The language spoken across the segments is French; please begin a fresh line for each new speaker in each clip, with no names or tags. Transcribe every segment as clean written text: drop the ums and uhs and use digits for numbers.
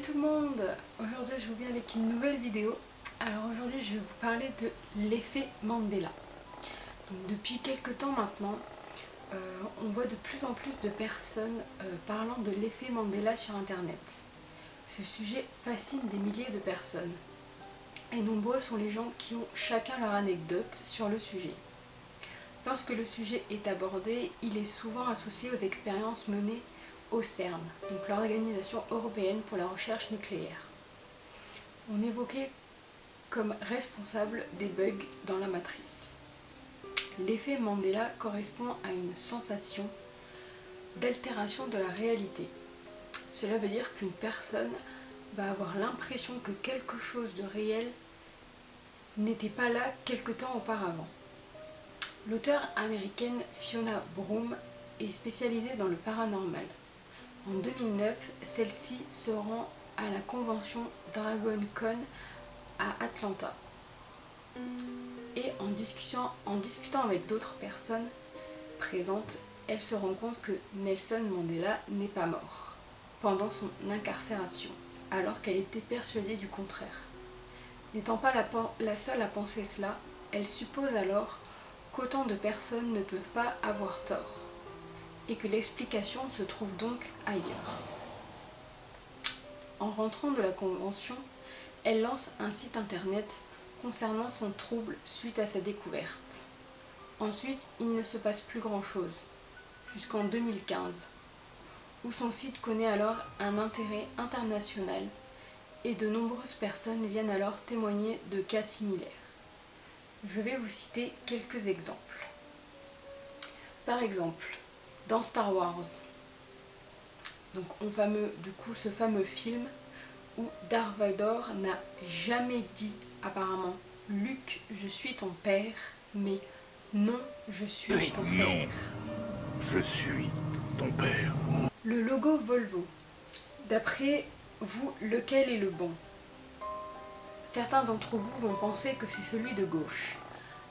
tout le monde. Aujourd'hui je vous viens avec une nouvelle vidéo. Alors aujourd'hui je vais vous parler de l'effet Mandela. Donc, depuis quelques temps maintenant, on voit de plus en plus de personnes parlant de l'effet Mandela sur internet. Ce sujet fascine des milliers de personnes. Et nombreux sont les gens qui ont chacun leur anecdote sur le sujet. Lorsque le sujet est abordé, il est souvent associé aux expériences menées au CERN, donc l'Organisation européenne pour la recherche nucléaire. On évoquait comme responsable des bugs dans la matrice. L'effet Mandela correspond à une sensation d'altération de la réalité. Cela veut dire qu'une personne va avoir l'impression que quelque chose de réel n'était pas là quelque temps auparavant. L'auteure américaine Fiona Broome est spécialisée dans le paranormal. En 2009, celle-ci se rend à la convention DragonCon à Atlanta. Et en discutant avec d'autres personnes présentes, elle se rend compte que Nelson Mandela n'est pas mort pendant son incarcération, alors qu'elle était persuadée du contraire. N'étant pas la seule à penser cela, elle suppose alors qu'autant de personnes ne peuvent pas avoir tort, et que l'explication se trouve donc ailleurs. En rentrant de la convention, elle lance un site internet concernant son trouble suite à sa découverte. Ensuite, il ne se passe plus grand-chose, jusqu'en 2015, où son site connaît alors un intérêt international et de nombreuses personnes viennent alors témoigner de cas similaires. Je vais vous citer quelques exemples. Par exemple, dans Star Wars, donc ce fameux film où Darth Vader n'a jamais dit apparemment « Luke, je suis ton père », mais « Non, je suis ton père ».
Non, je suis ton père.
Le logo Volvo. D'après vous, lequel est le bon? Certains d'entre vous vont penser que c'est celui de gauche,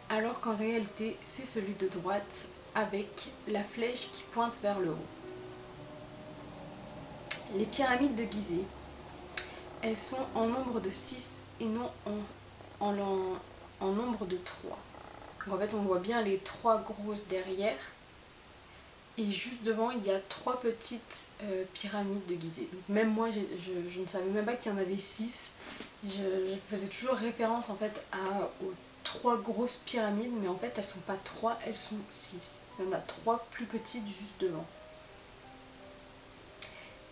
alors qu'en réalité c'est celui de droite avec la flèche qui pointe vers le haut. Les pyramides de Gizeh, elles sont en nombre de 6 et non en nombre de 3. Donc en fait on voit bien les 3 grosses derrière et juste devant il y a 3 petites pyramides de Gizeh. Donc même moi je ne savais même pas qu'il y en avait 6. Je faisais toujours référence en fait aux 3 grosses pyramides, mais en fait elles sont pas 3, elles sont 6. Il y en a 3 plus petites juste devant.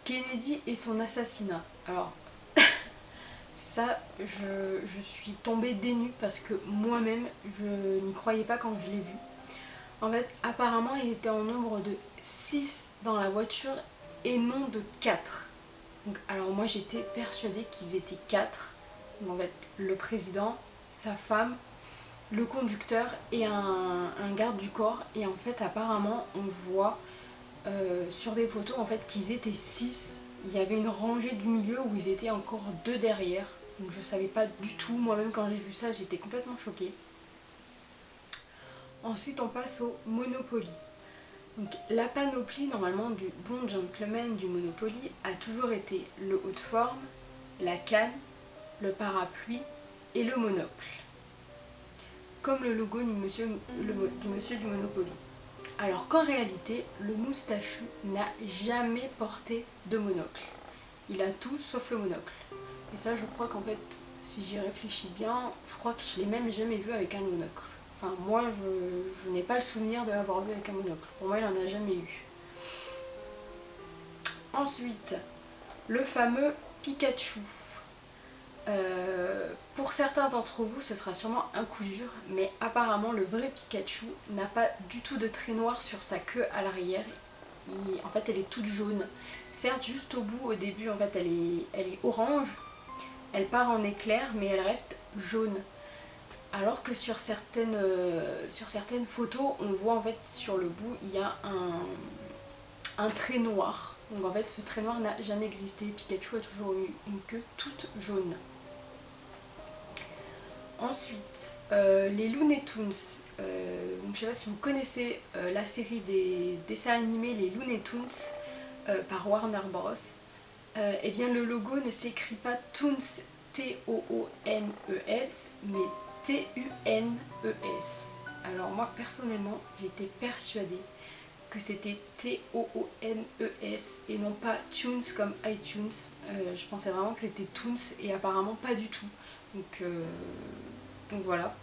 Kennedy et son assassinat. Alors ça je suis tombée des nues parce que moi-même je n'y croyais pas quand je l'ai vu. En fait apparemment il était en nombre de 6 dans la voiture et non de 4. Donc, alors moi j'étais persuadée qu'ils étaient 4. Donc, en fait le président, sa femme, le conducteur et un garde du corps. Et en fait apparemment on voit sur des photos en fait qu'ils étaient 6. Il y avait une rangée du milieu où ils étaient encore 2 derrière. Donc je savais pas du tout, moi-même quand j'ai vu ça j'étais complètement choquée. Ensuite on passe au Monopoly. Donc la panoplie normalement du bon gentleman du Monopoly a toujours été le haut de forme, la canne, le parapluie et le monocle. Comme le logo du monsieur du Monopoly. Alors qu'en réalité, le moustachu n'a jamais porté de monocle. Il a tout sauf le monocle. Et ça, je crois qu'en fait, si j'y réfléchis bien, je crois que je l'ai même jamais vu avec un monocle. Enfin, moi, je n'ai pas le souvenir de l'avoir vu avec un monocle. Pour moi, il n'en a jamais eu. Ensuite, le fameux Pikachu. Pour certains d'entre vous ce sera sûrement un coup dur, mais apparemment le vrai Pikachu n'a pas du tout de trait noir sur sa queue à l'arrière. En fait elle est toute jaune, certes juste au bout au début en fait elle est orange, elle part en éclair mais elle reste jaune. Alors que sur certaines photos on voit en fait sur le bout il y a un trait noir. Donc en fait ce trait noir n'a jamais existé, Pikachu a toujours eu une queue toute jaune. Ensuite, les Looney Tunes. Je ne sais pas si vous connaissez la série des dessins animés Les Looney Tunes par Warner Bros. Eh bien le logo ne s'écrit pas Toons, T-O-O-N-E-S, mais T-U-N-E-S. Alors moi personnellement, j'étais persuadée que c'était T-O-O-N-E-S et non pas Tunes comme iTunes. Je pensais vraiment que c'était Toons et apparemment pas du tout. Donc voilà.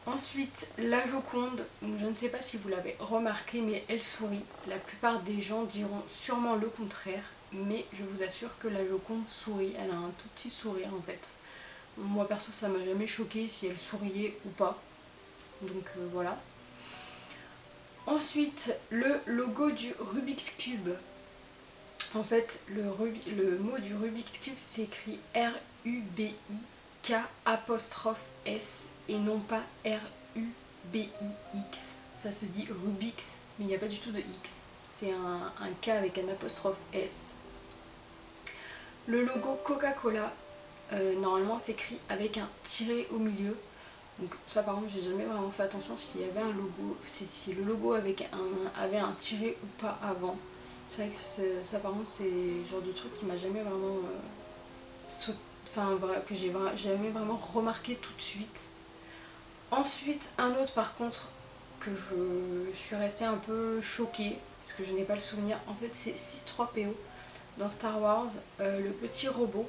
Ensuite, la Joconde, je ne sais pas si vous l'avez remarqué, mais elle sourit. La plupart des gens diront sûrement le contraire, mais je vous assure que la Joconde sourit. Elle a un tout petit sourire en fait. Moi perso, ça m'a jamais choqué si elle souriait ou pas. Donc voilà. Ensuite, le logo du Rubik's Cube. En fait, le mot du Rubik's Cube s'écrit R-U-B-I-K apostrophe S et non pas R-U-B-I-X. Ça se dit Rubik's, mais il n'y a pas du tout de X. C'est un K avec un apostrophe S. Le logo Coca-Cola, normalement s'écrit avec un tiret au milieu. Donc ça par contre j'ai jamais vraiment fait attention s'il y avait un logo, si le logo avait un tiret ou pas avant. C'est vrai que ça par contre c'est le genre de truc qui m'a jamais vraiment que j'ai jamais vraiment remarqué tout de suite. Ensuite un autre par contre que je suis restée un peu choquée parce que je n'ai pas le souvenir. En fait c'est 6-3PO dans Star Wars, le petit robot.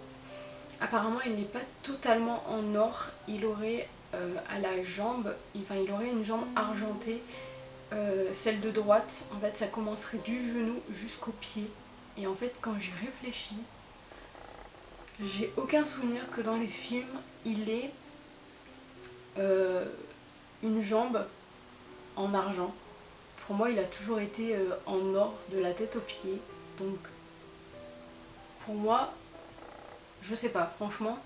Apparemment il n'est pas totalement en or, il aurait à la jambe, il aurait une jambe argentée, celle de droite, en fait ça commencerait du genou jusqu'au pied. Et en fait quand j'y réfléchis, j'ai aucun souvenir que dans les films il ait une jambe en argent. Pour moi il a toujours été en or de la tête aux pieds. Donc pour moi, je sais pas, franchement,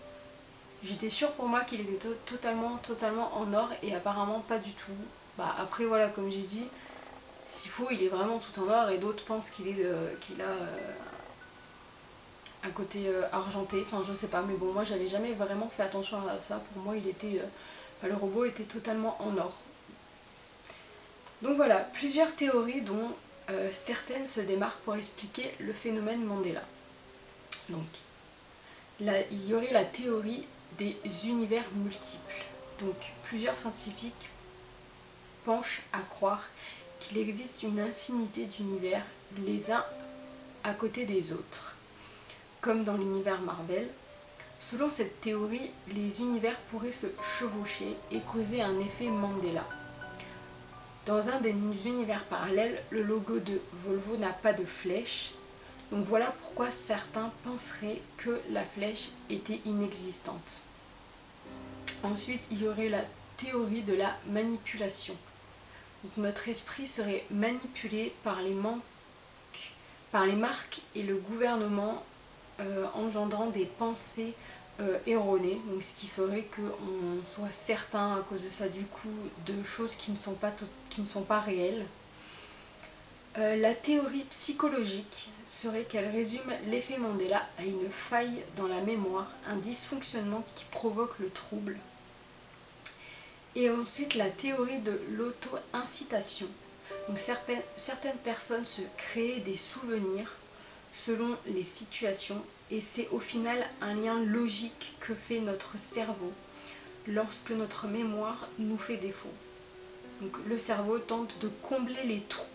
j'étais sûre pour moi qu'il était totalement en or et apparemment pas du tout. Bah après voilà, comme j'ai dit, s'il faut il est vraiment tout en or et d'autres pensent qu'il a un côté argenté, enfin je sais pas, mais bon moi j'avais jamais vraiment fait attention à ça. Pour moi il était, le robot était totalement en or. Donc voilà, plusieurs théories dont certaines se démarquent pour expliquer le phénomène Mandela. Donc là, il y aurait la théorie des univers multiples. Donc plusieurs scientifiques penchent à croire qu'il existe une infinité d'univers les uns à côté des autres, comme dans l'univers Marvel. Selon cette théorie, les univers pourraient se chevaucher et causer un effet Mandela. Dans un des univers parallèles, le logo de Volvo n'a pas de flèche. Donc voilà pourquoi certains penseraient que la flèche était inexistante. Ensuite, il y aurait la théorie de la manipulation. Donc notre esprit serait manipulé par les marques et le gouvernement, engendrant des pensées erronées. Donc ce qui ferait qu'on soit certain à cause de ça du coup de choses qui ne sont pas réelles. La théorie psychologique serait qu'elle résume l'effet Mandela à une faille dans la mémoire, un dysfonctionnement qui provoque le trouble. Et ensuite la théorie de l'auto-incitation. Donc certaines personnes se créent des souvenirs selon les situations et c'est au final un lien logique que fait notre cerveau lorsque notre mémoire nous fait défaut. Donc le cerveau tente de combler les trous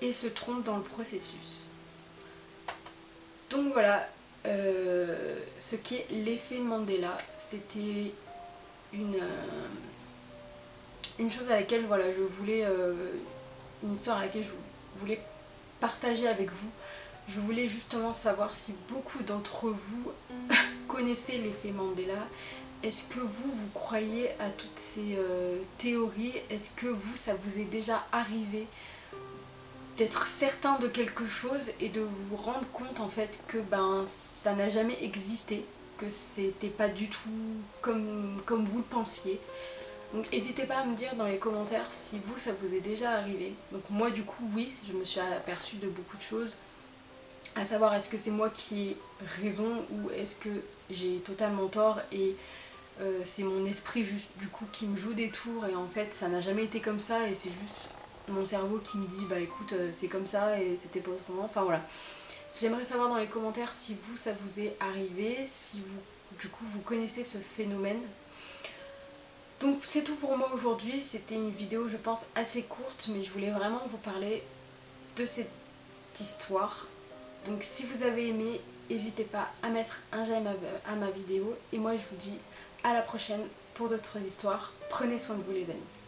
et se trompe dans le processus. Donc voilà, ce qui est l'effet Mandela, c'était une chose à laquelle voilà, je voulais, une histoire à laquelle je voulais partager avec vous. Je voulais justement savoir si beaucoup d'entre vous connaissez l'effet Mandela. Est-ce que vous croyez à toutes ces théories? Est-ce que ça vous est déjà arrivé d'être certain de quelque chose et de vous rendre compte en fait que ça n'a jamais existé, que c'était pas du tout comme vous le pensiez. Donc n'hésitez pas à me dire dans les commentaires si ça vous est déjà arrivé. Donc moi du coup oui, je me suis aperçue de beaucoup de choses, à savoir est-ce que c'est moi qui ai raison ou est-ce que j'ai totalement tort et c'est mon esprit juste du coup qui me joue des tours et en fait ça n'a jamais été comme ça et c'est juste mon cerveau qui me dit bah écoute c'est comme ça et c'était pas autrement, enfin voilà. J'aimerais savoir dans les commentaires si vous, ça vous est arrivé, si vous, du coup, vous connaissez ce phénomène. Donc c'est tout pour moi aujourd'hui, c'était une vidéo je pense assez courte, mais je voulais vraiment vous parler de cette histoire. Donc si vous avez aimé, n'hésitez pas à mettre un j'aime à ma vidéo, et moi je vous dis à la prochaine pour d'autres histoires. Prenez soin de vous les amis.